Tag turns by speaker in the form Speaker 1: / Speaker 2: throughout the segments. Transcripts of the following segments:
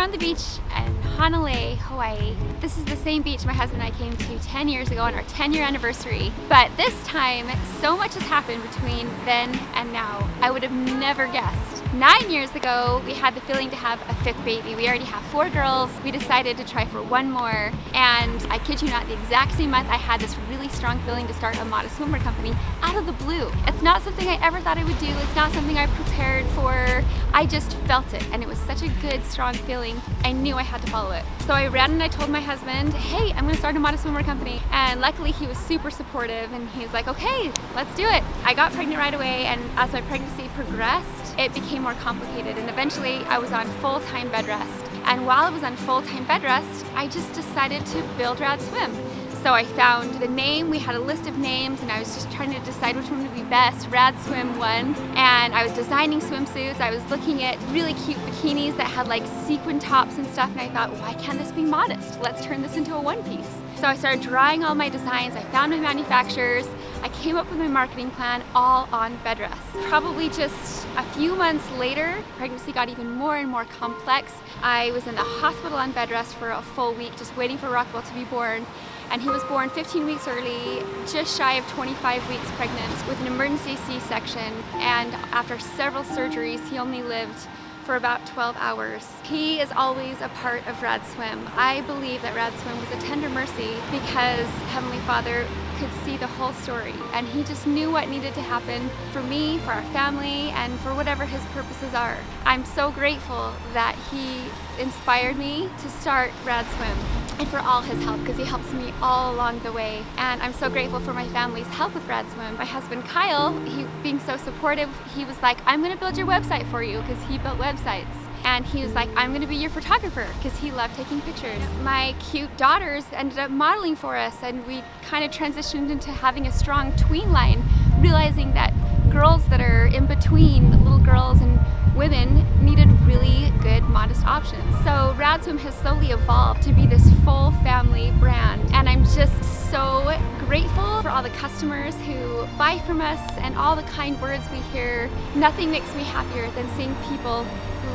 Speaker 1: here on the beach in Honolulu, Hawaii. This is the same beach my husband and I came to 10 years ago on our 10-year anniversary. But this time, so much has happened between then and now. I would have never guessed. 9 years ago, we had the feeling to have a fifth baby. We already have 4 girls. We decided to try for one more. And I kid you not, the exact same month, I had this really strong feeling to start a modest swimwear company out of the blue. It's not something I ever thought I would do. It's not something I prepared for. I just felt it, and it was such a good, strong feeling. I knew I had to follow it. So I ran and I told my husband, hey, I'm gonna start a modest swimwear company. And luckily he was super supportive, and he's like, okay, let's do it. I got pregnant right away, and as my pregnancy progressed, it became more complicated, and eventually I was on full-time bed rest. And while I was on full-time bed rest, I just decided to build Rad Swim. So I found the name, we had a list of names, and I was just trying to decide which one would be best. Rad Swim won, and I was designing swimsuits. I was looking at really cute bikinis that had like sequin tops and stuff, and I thought, why can't this be modest? Let's turn this into a one-piece. So I started drawing all my designs, I found my manufacturers, I came up with my marketing plan all on bed rest. Probably just a few months later, pregnancy got even more and more complex. I was in the hospital on bed rest for a full week, just waiting for Rockwell to be born. And he was born 15 weeks early, just shy of 25 weeks pregnant, with an emergency C-section. And after several surgeries, he only lived for about 12 hours. He is always a part of Rad Swim. I believe that Rad Swim was a tender mercy because Heavenly Father could see the whole story, and he just knew what needed to happen for me, for our family, and for whatever his purposes are. I'm so grateful that he inspired me to start Rad Swim, and for all his help, because he helps me all along the way. And I'm so grateful for my family's help with Rad Swim. My husband Kyle, he being so supportive, he was like, I'm gonna build your website for you, because he built websites. And he was like, I'm gonna be your photographer, because he loved taking pictures. My cute daughters ended up modeling for us, and we kind of transitioned into having a strong tween line, realizing that girls that are in between, little girls and women, needed really good, modest options. So Rad Swim has slowly evolved to be this full family brand, and I'm just so grateful for all the customers who buy from us and all the kind words we hear. Nothing makes me happier than seeing people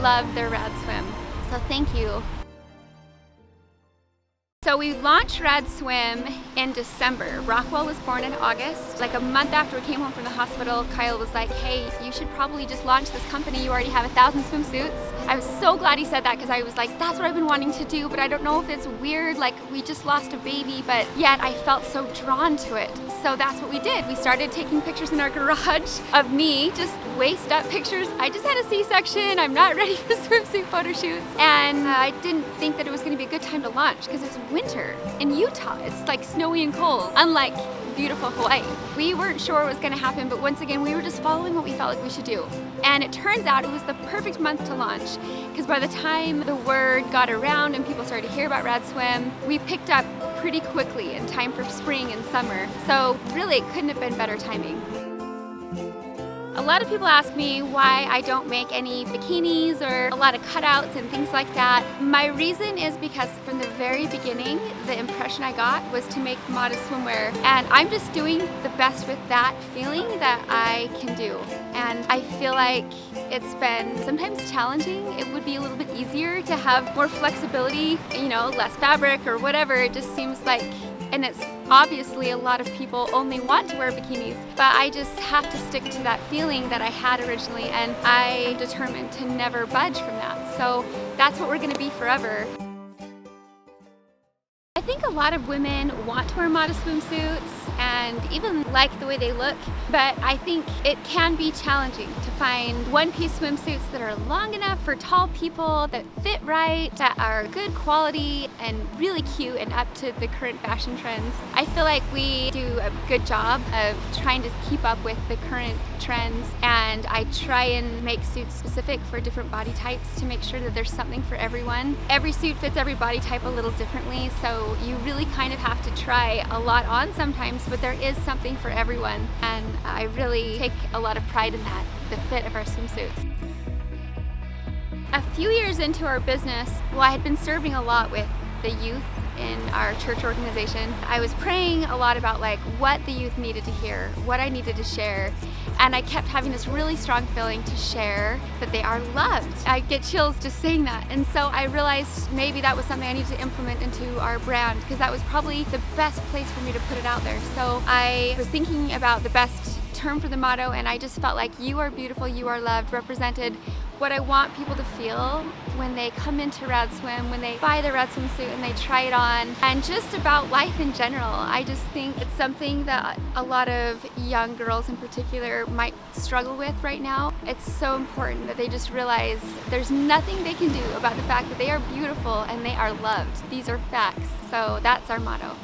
Speaker 1: love their Rad Swim. So thank you. So we launched Rad Swim in December. Rockwell was born in August. Like a month after we came home from the hospital, Kyle was like, hey, you should probably just launch this company. You already have 1,000 swimsuits. I was so glad he said that, because I was like, that's what I've been wanting to do, but I don't know if it's weird, like we just lost a baby, but yet I felt so drawn to it. So that's what we did. We started taking pictures in our garage of me, just waist up pictures. I just had a C-section, I'm not ready for swimsuit photo shoots. And I didn't think that it was gonna be a good time to launch, because it's winter in Utah. It's like snowy and cold, unlike beautiful Hawaii. We weren't sure what was gonna happen, but once again, we were just following what we felt like we should do. And it turns out it was the perfect month to launch, because by the time the word got around and people started to hear about Rad Swim, we picked up pretty quickly in time for spring and summer. So really, it couldn't have been better timing. A lot of people ask me why I don't make any bikinis or a lot of cutouts and things like that. My reason is because from the very beginning, the impression I got was to make modest swimwear, and I'm just doing the best with that feeling that I can do. And I feel like it's been sometimes challenging. It would be a little bit easier to have more flexibility, you know, less fabric or whatever. It just seems like, and it's obviously a lot of people only want to wear bikinis, but I just have to stick to that feeling that I had originally, and I'm determined to never budge from that. So that's what we're gonna be forever. I think a lot of women want to wear modest swimsuits and even like the way they look, but I think it can be challenging to find one-piece swimsuits that are long enough for tall people, that fit right, that are good quality and really cute and up to the current fashion trends. I feel like we do a good job of trying to keep up with the current trends, and I try and make suits specific for different body types to make sure that there's something for everyone. Every suit fits every body type a little differently, so you really kind of have to try a lot on sometimes, but there is something for everyone, and I really take a lot of pride in that, the fit of our swimsuits. A few years into our business, well, I had been serving a lot with the youth in our church organization. I was praying a lot about like what the youth needed to hear, what I needed to share, And I kept having this really strong feeling to share that they are loved. I get chills just saying that. And so I realized maybe that was something I needed to implement into our brand, because that was probably the best place for me to put it out there. So I was thinking about the best term for the motto, and I just felt like "you are beautiful, you are loved" represented what I want people to feel when they come into Rad Swim, when they buy the Rad Swim suit and they try it on, and just about life in general. I just think it's something that a lot of young girls in particular might struggle with right now. It's so important that they just realize there's nothing they can do about the fact that they are beautiful and they are loved. These are facts. So that's our motto.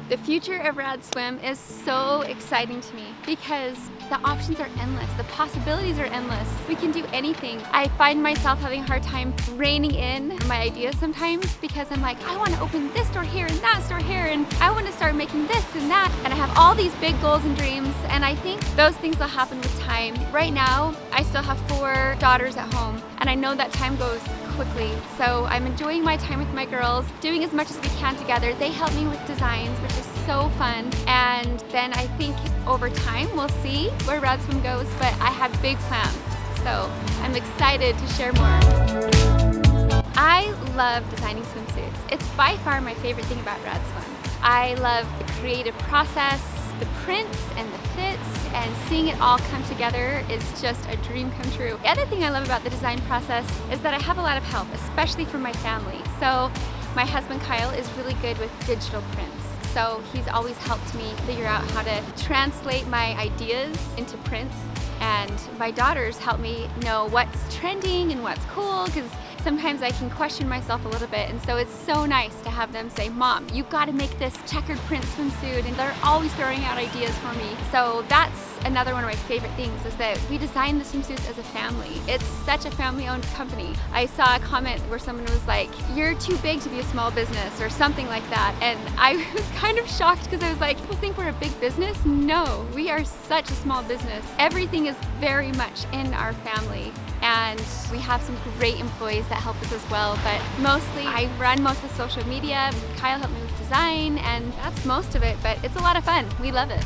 Speaker 1: The future of Rad Swim is so exciting to me because the options are endless, the possibilities are endless. We can do anything. I find myself having a hard time reining in my ideas sometimes because I'm like, I want to open this store here and that store here, and I want to start making this and that, and I have all these big goals and dreams, and I think those things will happen with time. Right now, I still have 4 daughters at home, and I know that time goes quickly. So I'm enjoying my time with my girls, doing as much as we can together. They help me with designs, which is so fun. And then I think over time we'll see where Rad Swim goes, but I have big plans. So I'm excited to share more. I love designing swimsuits. It's by far my favorite thing about Rad Swim. I love the creative process, the prints and the fits, and seeing it all come together is just a dream come true. The other thing I love about the design process is that I have a lot of help, especially from my family. So my husband Kyle is really good with digital prints. So he's always helped me figure out how to translate my ideas into prints. And my daughters help me know what's trending and what's cool, because sometimes I can question myself a little bit, and so it's so nice to have them say, "Mom, you've got to make this checkered print swimsuit," and they're always throwing out ideas for me. So that's another one of my favorite things, is that we design the swimsuits as a family. It's such a family-owned company. I saw a comment where someone was like, "You're too big to be a small business," or something like that, and I was kind of shocked because I was like, people think we're a big business? No, we are such a small business. Everything is very much in our family. And we have some great employees that help us as well, but mostly I run most of social media. Kyle helped me with design, and that's most of it, but it's a lot of fun. We love it.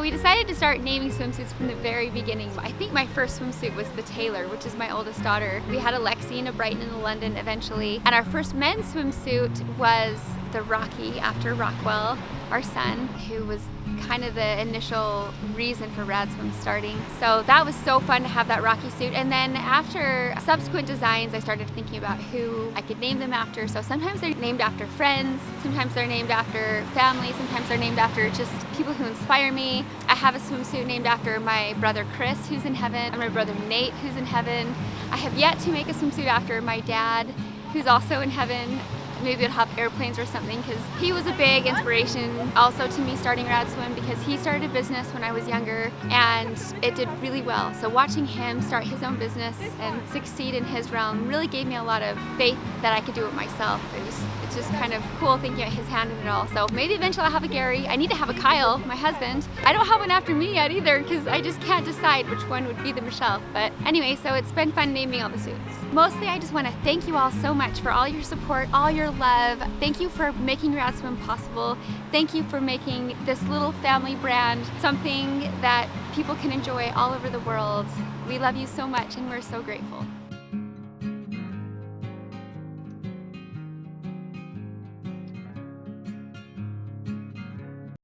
Speaker 1: We decided to start naming swimsuits from the very beginning. I think my first swimsuit was the Taylor, which is my oldest daughter. We had a Lexi and a Brighton and a London eventually. And our first men's swimsuit was the Rocky, after Rockwell, our son, who was kind of the initial reason for Rad Swim starting. So that was so fun to have that Rocky suit. And then after subsequent designs, I started thinking about who I could name them after. So sometimes they're named after friends, sometimes they're named after family, sometimes they're named after just people who inspire me. I have a swimsuit named after my brother Chris, who's in heaven, and my brother Nate, who's in heaven. I have yet to make a swimsuit after my dad, who's also in heaven. Maybe it'll have airplanes or something, because he was a big inspiration also to me starting Rad Swim, because he started a business when I was younger and it did really well. So watching him start his own business and succeed in his realm really gave me a lot of faith that I could do it myself. It's just kind of cool thinking of his hand in it all. So maybe eventually I'll have a Gary. I need to have a Kyle, my husband. I don't have one after me yet either, because I just can't decide which one would be the Michelle. But anyway, so it's been fun naming all the suits. Mostly I just want to thank you all so much for all your support, all your love. Thank you for making Rad Swim possible. Thank you for making this little family brand something that people can enjoy all over the world. We love you so much and we're so grateful.